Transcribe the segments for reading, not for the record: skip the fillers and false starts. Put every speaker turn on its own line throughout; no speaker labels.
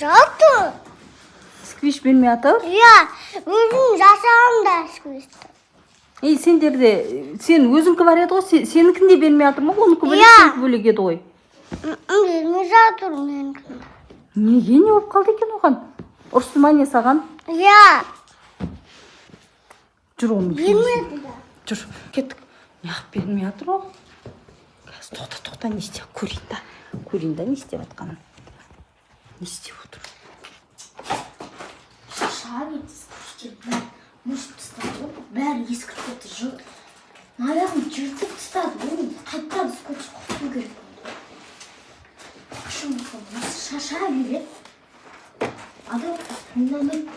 жатыр.
Сквиш бермей жатыр?
Иә, өзім жасағам да сквиш.
Сендерде, сен өзіңкі бар еді ғой, сенікін де бермей жатыр ма? Оныкі бөлек, сенікі бөлек еді ғой.
Бермей жатыр менікін.
Неге не болып қалды екен оған? Ұрысты ма не саған?
Иә.
Жүр оны.
Бермеді да.
Жүр, кеттік. Неғып бермей жатыр ғой. Қазір тоқта, не істеп көрейін да. Көрейін да, не істеп жатқанын. Не істеп отыр?
Шаға кетті, мұшып тастады, бәрі ескіріп кетті, жұрт. Аяғын жыртып тастады, оны қайттан скотч қоқу керек. Қышын осы шаша береді. Адам тыңдамайды.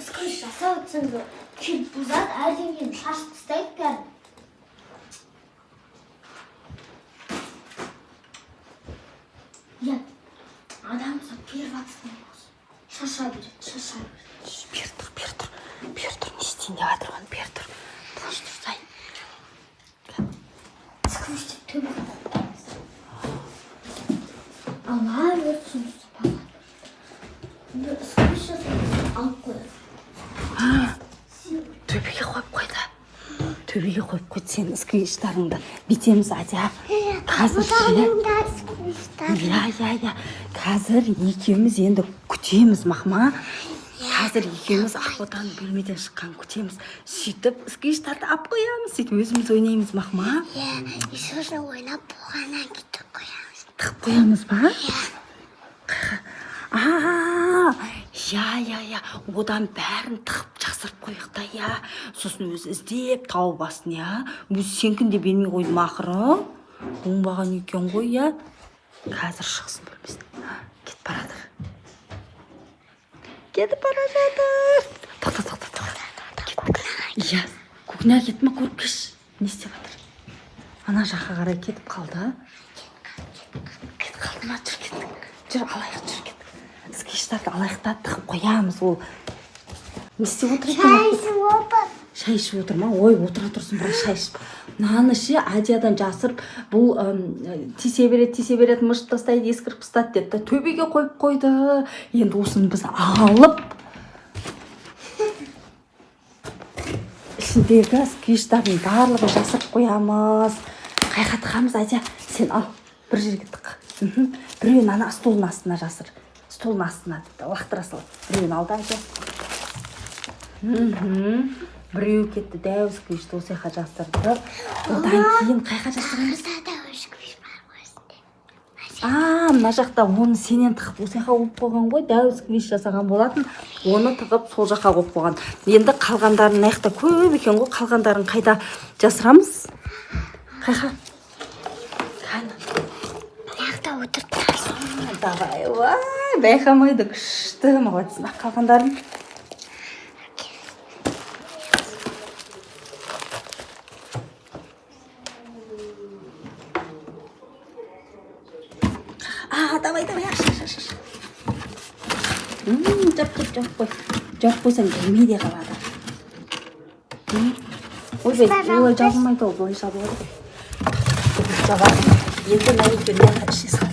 Скотч жасап өтсеңді келіп бұзады, әрдеңені шашып тастайды бәрін. Иә, адам сап перватсың осы. Шаша береді, шаша береді.
Бер тұр, не істейін деп жатырған, бер тұр. Тыныш тұрсай.
Сквиштеп төбе қойып. Ала өртсін сапаға. Сквиш жасап алып қояды.
Төбеге қойып қойды. Төбеге қойып қойды сен сквиштарыңды. Битеміз Адя. Қазір иә. Қазір екеуміз енді күтеміз мақма. Қазір екеуміз Ақботаның бөлмеден шыққан күтеміз. Сөйтіп сквиштарды алып қоямыз. Сөйтіп өзіміз ойнаймыз мақма.
Иә, сосын ойнап болғаннан кетіп қоямыз.
Тығып қоямыз ба? Иә. Одан бәрін тығып жасырып қойық та, иә. Сосын өзі іздеп тауып басын, иә. Өзі сенкін де бермей қойды мақыры. Оңбаған екен ғой, иә. Қазір шықсын бөлмесін. Кетіп барады. Кетіп бара жатыр. Тоқта. Иә, көкіне кетіп ма көріп кеш. Не істеп жатыр? Ана жаққа қарай кетіп қалды. Кетіп қалды ма? Жүр кеттік. Жүр алайық, жүр кеттік. Сквиштарды алайықта тығып қоямыз ол. Не істеп отыр екен?
Шай ішіп отыр.
Шай ішіп отыр ма? Ой, отыра тұрсын бірақ шай ішіп. Наны ше Адиядан жасырып, бұл тисе береді, мышып тастайды, ескіріп тастады деді. Төбеге қойып қойды. Енді осыны біз алып ішіндегі сквиштардың барлығын жасырып қоямыз. Қайға тығамыз, Адия? Сен ал, бір жерге тық. Біреуін ана столдың астына жасыр. Столдың астына лақтыра сал. Біреуін алды, Адия. Біреу кетті, дәу сквишті осы жаққа жасырды. Одан кейін қайға жасырамыз?
Дәу сквиш бар осында.
Мына жақта оны сенен тығып осы жаққа қойып қойған ғой. Дәу сквиш жасаған болатын. Оны тығып сол жаққа қойып қойған. Енді қалғандарын аяқта көп екен ғой. Қалғандарын қайда жасырамыз? Қайға?
Аяқта отырып тұрасың.
Давай, байқамайды, күшті, молодец. Қалғандарын давай, шаш. Жап қойсаң келмей де қалады. Олай жабылмайды ол, былай жабылады. Жабады. Енді мәйітпен ішіне сал.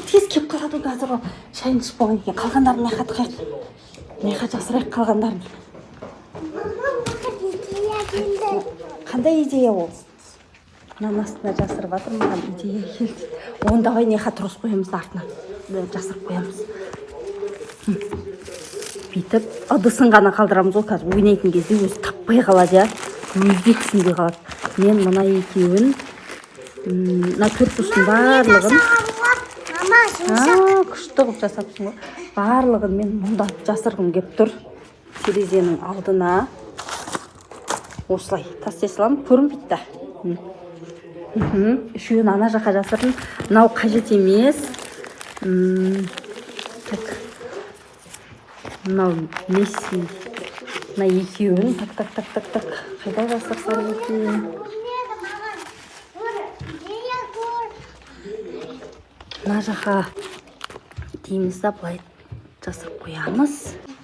Тез кеп қалады қазір ол. Шайын ішіп болған екен. Қалғандарын маяққа тықайық. Маяққа жасырайық қалғандарын. Қандай идея ол? Мынаның астына жасырып жатыр, маған идея келді. Оны давай неға тұрыс қоямыз артына. Жасырып қоямыз. Бүйтіп, ыдысын ғана қалдырамыз ғой, қазір ойнайтын кезде өзі таппай қалады, иә. Өзі түсінбей қалады. Мен мына екеуін, мына төртбұрыштың барлығын, күшті қылып жасапсың ғой. Барлығын мен мұнда жасырғым кеп тұр. Терезенің алдына осылай тастай саламын, көрінбейді да. Үшеуін ана жаққа жасырдым. Мынау қажет емес. Мынау Месси. Мына екеуін так. Қайда жасырсам екен? Мына жаққа дейміз да былай жасырып қоямыз.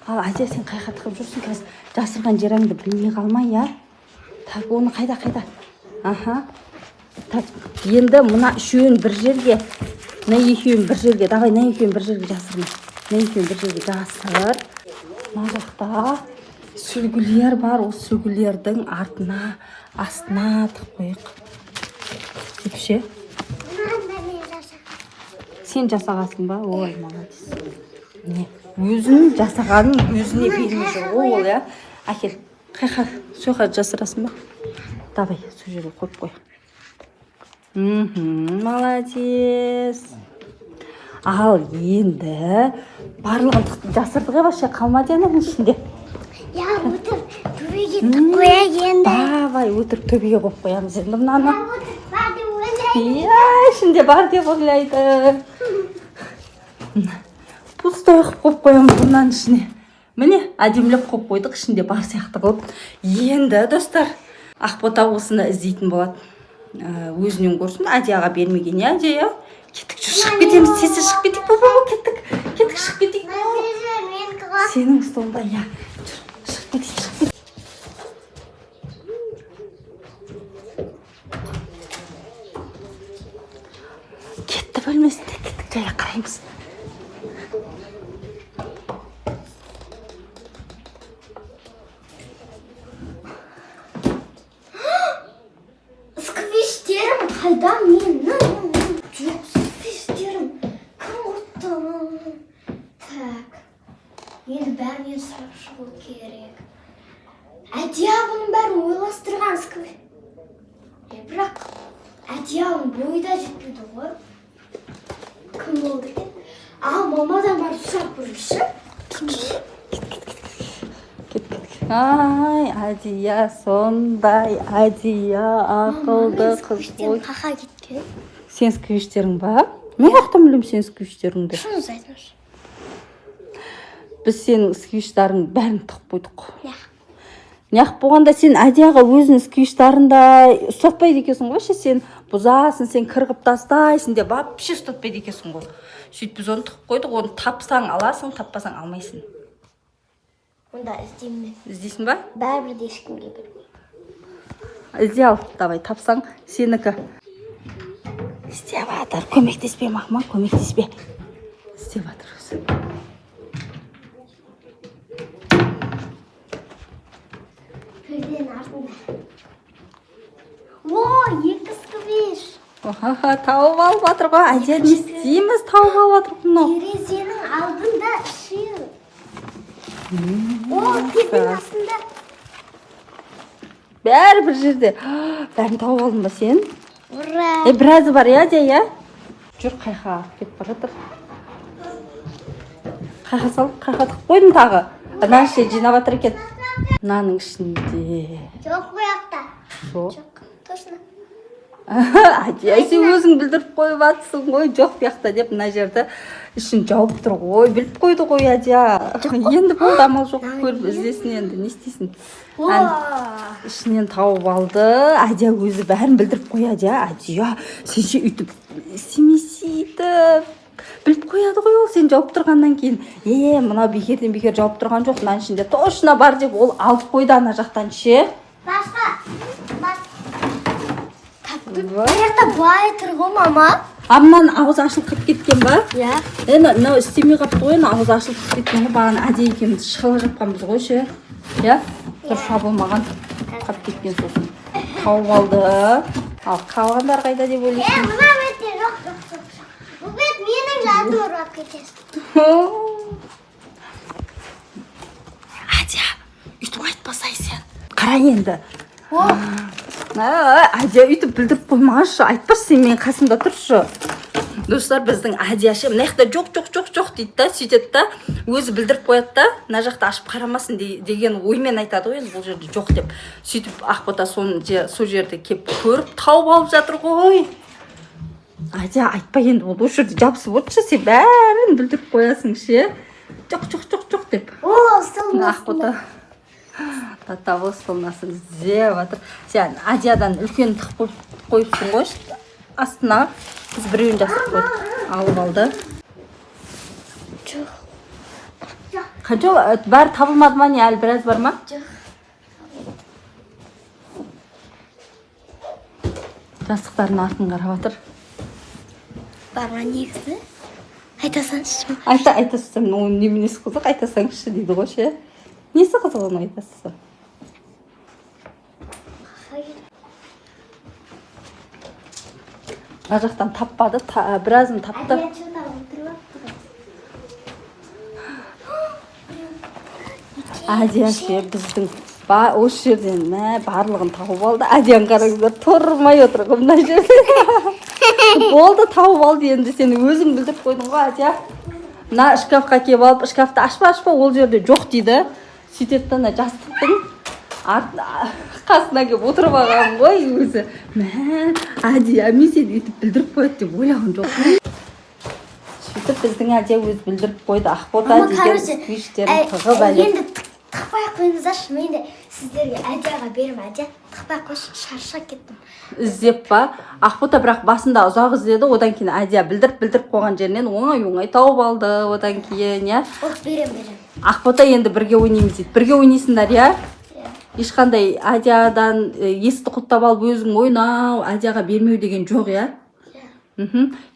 Ал Азия, сен қайға тығып жүрсің? Қазір жасырған жеріңді білмей қалмай, иә? Так, оны қайда? Аха. Так, енді мына үшеуін бір жерге, мына екеуін бір жерге, давай мына екеуін бір жерге жасырма. Мына екеуін бір жерге жасыр. Мына жақта сүлгілер бар, осы сүлгілердің артына, астына тығып қойық. Депше. Сен жасағасың ба? Ой, молодец. Не? Өзің жасағаның өзіне бермей жүр ғой ол, я? Әкел, қайқа, соға жасырасың ба? Давай, сол жерге қойып қой. Молодец. Ал енді барлығын жасырдық вообще қалмады ананың ішінде.
Я өтіріп төбеге тік қояйық енді.
Давай, өтіріп төбеге қойып қоямыз енді мынаны.
Бар деп ойлайды.
Иә, ішінде бар деп ойлайды. Пустой қойып қоямыз бұнан ішіне. Міне, әдемілеп қойып қойдық, ішінде бар сияқты қылып. Енді достар, Ақбота осыны іздейтін болады. Өзінен көрсін, Адияға бермеген, я, Адия? Кеттік, шығып кетеміз, тез шығып кетейік, кеттік, шығып кетейік. Сенің столында, я, шығып кетейік, шығып кетейік. Кетті бөлмесінде, кеттік, жая қараймыз.
Қайда менің? Жоқ, сквиштерім. Кім құртты? Так. Енді бәрінен сұрап шығу керек. Әдия бұның бәрін ойластырған сквиш. Бірақ Әдия оның бойы да жетпейді ғой. Кім болды екен? Ал мамадан барып сұрап көрейікші.
Ай, Адия сондай, Адия ақылды қыз ғой.
Қақа кеткен.
Сен сквиштерің ба? Мен қақтан білем сен сквиштеріңді.
Шыңыз айтыңыз.
Біз сенің сквиштарың бәрін тығып қойдық.
Неғ
болғанда сен Адияға өзінің сквиштарында ұстатпайды екенсің ғой, сен бұзасың, сен кіргіп тастайсың деп вообще ұстатпайды екенсің ғой. Сөйтіп біз оны тығып қойдық, оны тапсаң аласың, таппасаң алмайсың.
Онда іздеймін.
Іздейсің ба?
Бәрібір де ешкімге бермеймін.
Ізде ал, давай, тапсаң сенікі. Істеп жатыр, көмектеспе Махма, көмектеспе. Істеп жатыр өзі.
Перденің артында. О, екі сквиш.
Тауып алып жатыр ғой, Адия не істейміз, тауып алып жатыр бұны.
Терезенің алдында шил. О, терезенің астында.
Бәрі бір жерде. Бәрін тауып алдың ба сен?
Ура!
Біразы бар, я, Адия? Жүр, қайқа кетіп бара жатыр. Қайқа салып, қайқа тығып қойдың тағы. Ананың ішінде жинап жатыр екен. Мынаның ішінде.
Жоқ қояқта.
Жоқ.
Точно.
Адия, сен өзің білдіріп қойып жатсың ғой, жоқ бияқта деп мына жерді ішін жауып тұр ғой. Біліп қойды ғой, Адия. Енді болды, амал жоқ, көріп іздесін енді, не істейсің? Ішінен тауып алды. Адия өзі бәрін білдіріп қой, Адия. Адия, сен ше үйтіп істемесейді. Біліп қояды ғой ол, сен жауып тұрғаннан кейін. Мына бекерден бекер жауып тұрған жоқ, мынаның ішінде точно бар деп ол алып қойды ана жақтан ше.
Басқа. Аяқта былай тұр ғой, мама.
Мынаның ауызы ашылып кеткен ба?
Иә.
Мынау істемей қапты ғой, ауызы ашылып кеткен ғой. Бағана Адия екеуміз шығып жатқанбыз ғой ше. Иә? Тұр шабылмаған қап кеткен сосын. Тауып алды. Ал қалғандар қайда деп ойлайсың?
Мына бетте жоқ. Бұл бет менің жадым ұрап кетесің.
Адия, үйтіп айтпасай сен. Қара енді. Адия үйтіп білдіріп қоймашы. Айтпашы сен менің қасымда тұршы. Достар, біздің Адияшы мына жақта жоқ дейді да, сөйтеді да, өзі білдіріп қояды да, мына жақта ашып қарамасын деген оймен айтады ғой, бұл жерде жоқ деп. Сөйтіп Ақбота сол жерде кеп көріп тауып алып жатыр ғой. Адия, айтпа енді, ол жерде жабысып отыршы, сен бәрін білдіріп қоясың ше. Жоқ деп. Ақбота татабы столнасын іздеп жатыр. Сен Адиядан үлкен тығып қойыпсың ғой астына. Біз біреуін жасып қойдық. Алып алды.
Жоқ.
Қанша бәрі табылмады ма, не әлі біраз бар ма?
Жоқ.
Жастықтардың артын қарап жатыр.
Бар ма негізі? Айта салшы.
Айта салсам, оның неменесі қызық, айта салыңызшы дейді ғой ше. Несі қызық оны айта салса? Ар жақтан таппады, біразын тапты. Адия ше біздің осы жерден барлығын тауып алды. Адияны қараңыздар, тұрмай отыр мына жерде. Болды, тауып алды енді, сен өзің білдіріп қойдың ғой, Адия. Мына шкафқа келіп алып, шкафты ашпа, ол жерде жоқ дейді. Сөйтеді ана жастықтың қасына келіп отырып алған ғой өзі. Адия, мен сені өйтіп білдіріп қояды деп ойлаған жоқпын. Сөйтіп біздің Адия өзі білдіріп қойды. Ақбота деген сквиштерін тығып әлі.
Енді тықпай қойыңыздаршы, мен де сіздерге Адияға берім. Адия тықпай қойшы, шаршап кеттім.
Іздеп па? Ақбота бірақ басында ұзақ іздеді, одан кейін Адия білдіріп қойған жерінен оңай тауып алды. Одан кейін, я?
Берем.
Ақбота енді бірге ойнаймыз дейді. Бірге ойнайсыңдар, я? Ешқандай Адиядан есті құттап алып өзің ойнау, Адияға бермеу деген жоқ, я?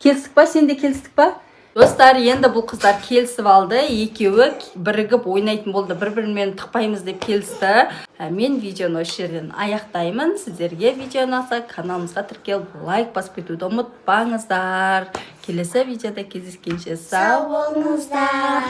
Келістік па? Сен де келістік па? Достар, енді бұл қыздар келісіп алды. Екеуі бірігіп ойнайтын болды. Бір-бірімен тықпаймыз деп келісті. Мен видеоны осы жерден аяқтаймын. Сіздерге видео ұнаса, каналымызға тіркеліп лайк басып кетуді ұмытпаңыздар. Келесі видеода кездескенше сау болыңыздар.